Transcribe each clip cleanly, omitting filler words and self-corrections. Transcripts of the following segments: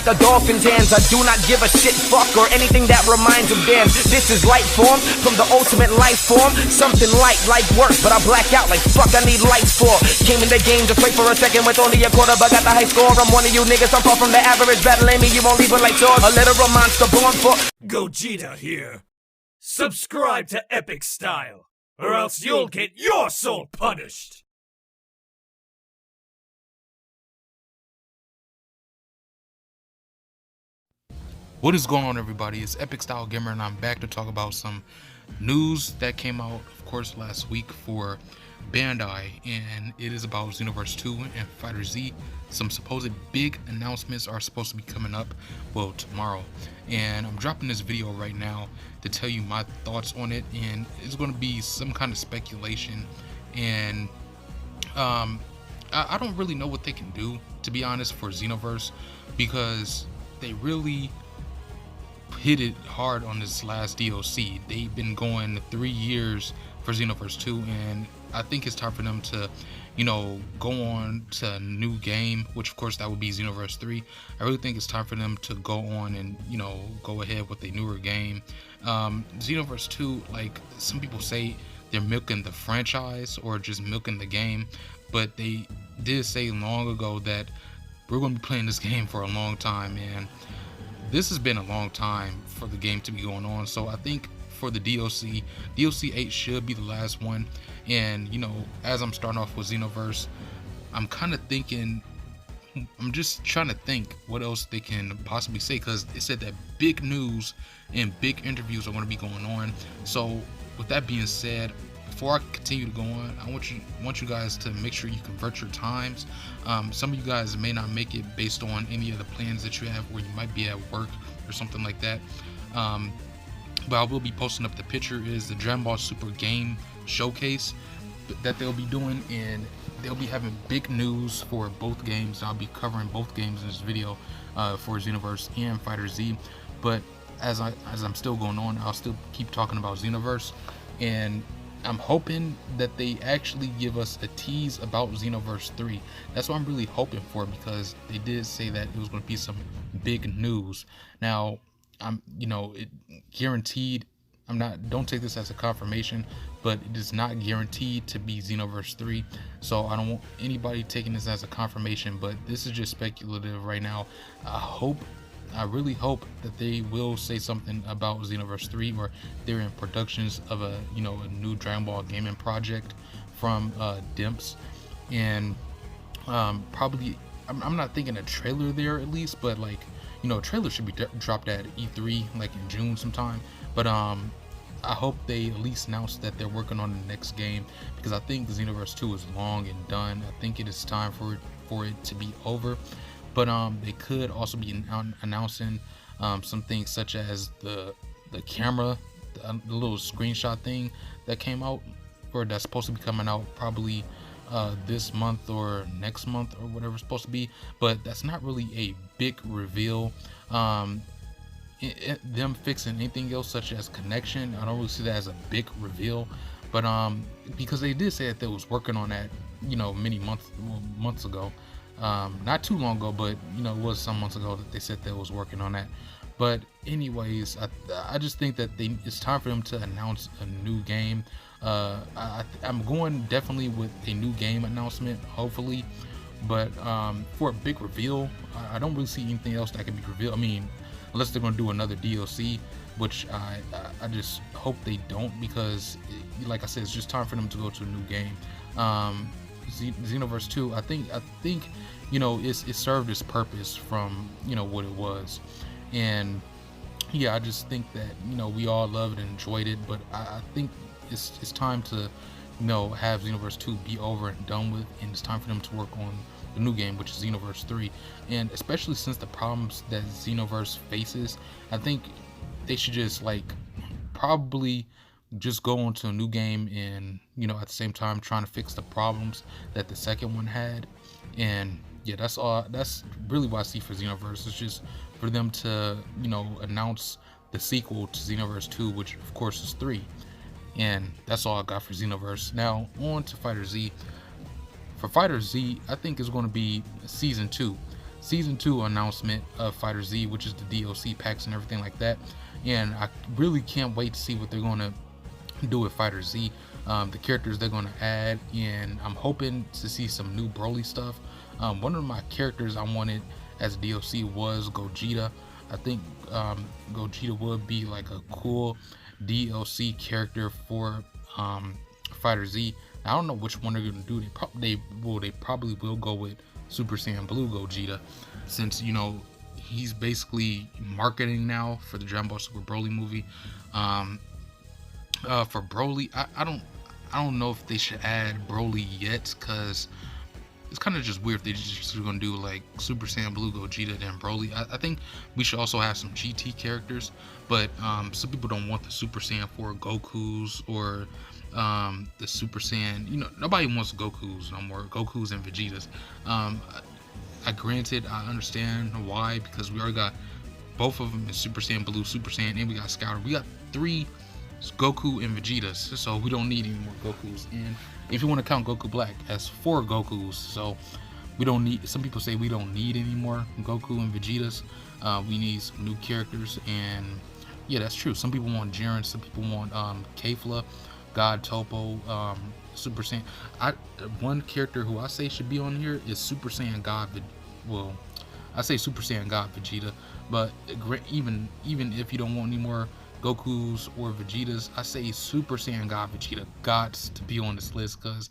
like a dolphin's hands. I do not give a shit, fuck, or anything that reminds of damn. This is light form from the ultimate life form. Something light like work, but I black out like fuck I need lights for. Came in the game to play for a second with only a quarter, but got the high score. I'm one of you niggas, I'm far from the average. Battling me, you won't leave with like swords. A literal monster born for Gogeta here. Subscribe to Epic Style, or else you'll get your soul punished. What is going on, everybody? It's Epic Style Gamer, and I'm back to talk about some news that came out, of course, last week for Bandai, and it is about Xenoverse 2 and FighterZ. Some supposed big announcements are supposed to be coming up, well, tomorrow, and I'm dropping this video right now to tell you my thoughts on it. And it's going to be some kind of speculation, and I don't really know what they can do, to be honest, for Xenoverse, because they really hit it hard on this last DLC. They've been going 3 years for Xenoverse 2, and I think it's time for them to, go on to a new game, which of course that would be Xenoverse 3. I really think it's time for them to go on and, go ahead with a newer game. Xenoverse 2, like some people say, they're milking the franchise or just milking the game, but they did say long ago that we're going to be playing this game for a long time, and this has been a long time for the game to be going on. So I think for the DLC 8 should be the last one. And as I'm starting off with Xenoverse, I'm kind of thinking, I'm just trying to think what else they can possibly say, because it said that big news and big interviews are going to be going on. So with that being said, before I continue to go on, I want you guys to make sure you convert your times. Some of you guys may not make it based on any of the plans that you have, where you might be at work or something like that. But I will be posting up the picture is the Dragon Ball Super game showcase that they'll be doing, and they'll be having big news for both games. I'll be covering both games in this video for Xenoverse and FighterZ. But as I'm still going on, I'll still keep talking about Xenoverse, and I'm hoping that they actually give us a tease about Xenoverse 3. That's what I'm really hoping for, because they did say that it was going to be some big news. Now, it guaranteed. Don't take this as a confirmation, but it is not guaranteed to be Xenoverse 3. So I don't want anybody taking this as a confirmation, but this is just speculative right now. I really hope that they will say something about Xenoverse 3, or they're in productions of a new Dragon Ball gaming project from Dimps, and probably I'm not thinking a trailer there at least, but like a trailer should be dropped at E3 like in June sometime. But I hope they at least announce that they're working on the next game, because I think Xenoverse 2 is long and done. I think it is time for it to be over. But they could also be announcing some things such as the camera, the little screenshot thing that came out, or that's supposed to be coming out probably this month or next month or whatever it's supposed to be. But that's not really a big reveal. Them fixing anything else such as connection, I don't really see that as a big reveal. But because they did say that they was working on that many months ago. Not too long ago, but it was some months ago that they said they was working on that. But anyways, I just think that it's time for them to announce a new game. I'm going definitely with a new game announcement, hopefully. But for a big reveal, I don't really see anything else that can be revealed. I mean, unless they're going to do another DLC, which I just hope they don't, because like I said, it's just time for them to go to a new game. Xenoverse 2, I think it served its purpose from what it was, and yeah, I just think that we all loved and enjoyed it. But I think it's time to have Xenoverse 2 be over and done with, and it's time for them to work on the new game, which is Xenoverse 3. And especially since the problems that Xenoverse faces, I think they should just probably just go on to a new game, and at the same time trying to fix the problems that the second one had. And yeah, that's really what I see for Xenoverse. It's just for them to announce the sequel to Xenoverse 2, which of course is 3. And that's all I got for Xenoverse. Now on to FighterZ. For FighterZ, I think it's going to be season 2. season 2 announcement of FighterZ, which is the DLC packs and everything like that. And I really can't wait to see what they're going to do with FighterZ, the characters they're going to add, and I'm hoping to see some new Broly stuff. One of my characters I wanted as a DLC was Gogeta. I think Gogeta would be like a cool DLC character for FighterZ. I don't know which one they're going to do. They probably will go with Super Saiyan Blue Gogeta, since he's basically marketing now for the Dragon Ball Super Broly movie. For Broly, I don't know if they should add Broly yet, because it's kind of just weird if they just gonna do like Super Saiyan Blue Gogeta then Broly. I think we should also have some GT characters, but some people don't want the Super Saiyan 4 Gokus or the Super Saiyan. Nobody wants Gokus no more. Gokus and Vegetas. Granted, I understand why, because we already got both of them in Super Saiyan Blue, Super Saiyan, and we got Scouter. We got 3 Goku and Vegetas, so we don't need any more Gokus. And if you want to count Goku Black as 4 Gokus, so we don't need. Some people say we don't need any more Goku and Vegetas. We need some new characters, and yeah, that's true. Some people want Jiren, some people want Kefla, God Topo, Super Saiyan. One character who I say should be on here is Super Saiyan God. Well, I say Super Saiyan God Vegeta, but even if you don't want any more Gokus or Vegetas, I say Super Saiyan God Vegeta gots to be on this list, because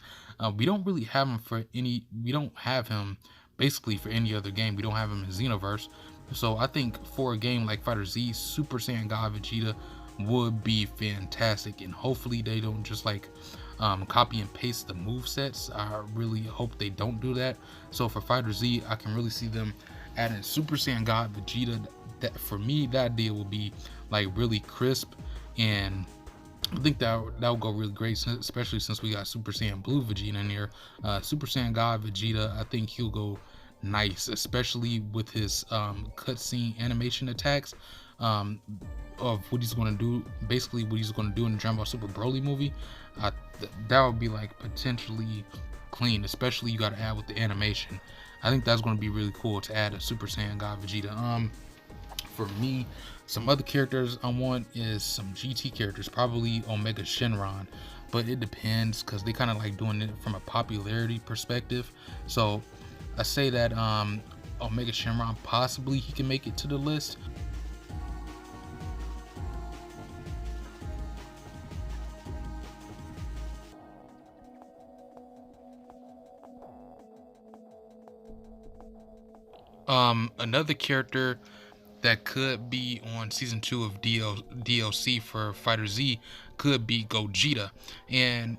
we don't really have him for any. We don't have him basically for any other game. We don't have him in Xenoverse, so I think for a game like FighterZ, Super Saiyan God Vegeta would be fantastic, and hopefully they don't just like copy and paste the move sets. I really hope they don't do that. So for FighterZ, I can really see them adding Super Saiyan God Vegeta. That for me, that deal will be like really crisp, and I think that will go really great, especially since we got Super Saiyan Blue Vegeta in here. Super Saiyan God Vegeta, I think he'll go nice, especially with his cutscene animation attacks of what he's going to do, basically what he's going to do in the Dragon Ball Super Broly movie. That would be like potentially clean, especially you got to add with the animation. I think that's going to be really cool to add a Super Saiyan God Vegeta. For me, some other characters I want is some GT characters, probably Omega Shenron, but it depends, because they kind of like doing it from a popularity perspective. So I say that Omega Shenron, possibly he can make it to the list. Another character that could be on season 2 of DLC for FighterZ could be Gogeta. And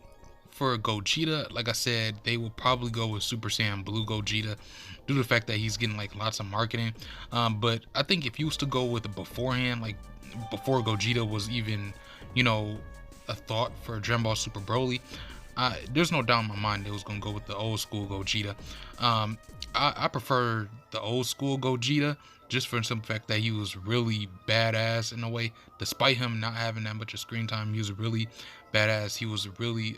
for Gogeta, like I said, they will probably go with Super Saiyan Blue Gogeta due to the fact that he's getting like lots of marketing. But I think if you was to go with it beforehand, like before Gogeta was even, a thought for Dragon Ball Super Broly, there's no doubt in my mind they was gonna go with the old school Gogeta. I prefer the old school Gogeta, just for the simple fact that he was really badass in a way. Despite him not having that much of screen time, he was really badass. He was really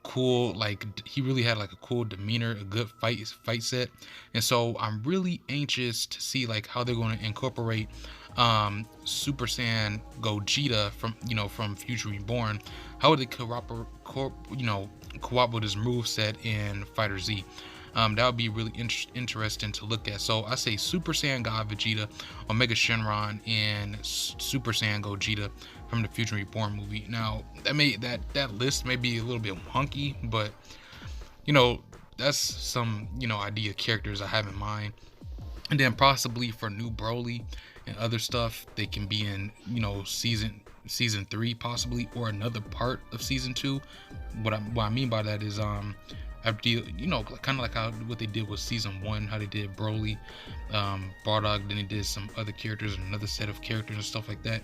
cool. Like, he really had like a cool demeanor, a good fight set. And so I'm really anxious to see like how they're going to incorporate Super Saiyan Gogeta from Future Reborn. How would they co-op with his move set in FighterZ? That would be really interesting to look at. So I say Super Saiyan God Vegeta, Omega Shenron, and Super Saiyan Gogeta from the Future Reborn movie. Now that list may be a little bit wonky, but that's some idea characters I have in mind. And then possibly for new Broly and other stuff, they can be in season 3 possibly, or another part of season 2. What I mean by that is after kind of like what they did with season 1, how they did Broly, Bardock, then they did some other characters, another set of characters and stuff like that.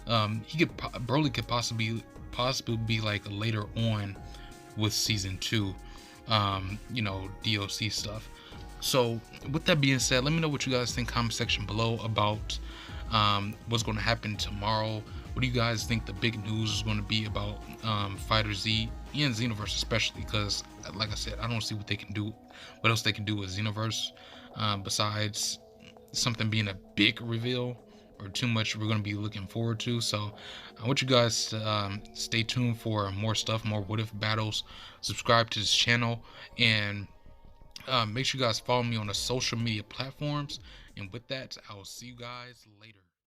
Broly could possibly be like later on with season 2, DLC stuff. So with that being said, let me know what you guys think, comment section below about what's going to happen tomorrow. What do you guys think the big news is going to be about FighterZ and Xenoverse, especially because, like I said, I don't see what else they can do with Xenoverse. besides something being a big reveal or too much we're going to be looking forward to. So I want you guys to stay tuned for more stuff, more what if battles. Subscribe to this channel, and make sure you guys follow me on the social media platforms. And with that, I will see you guys later.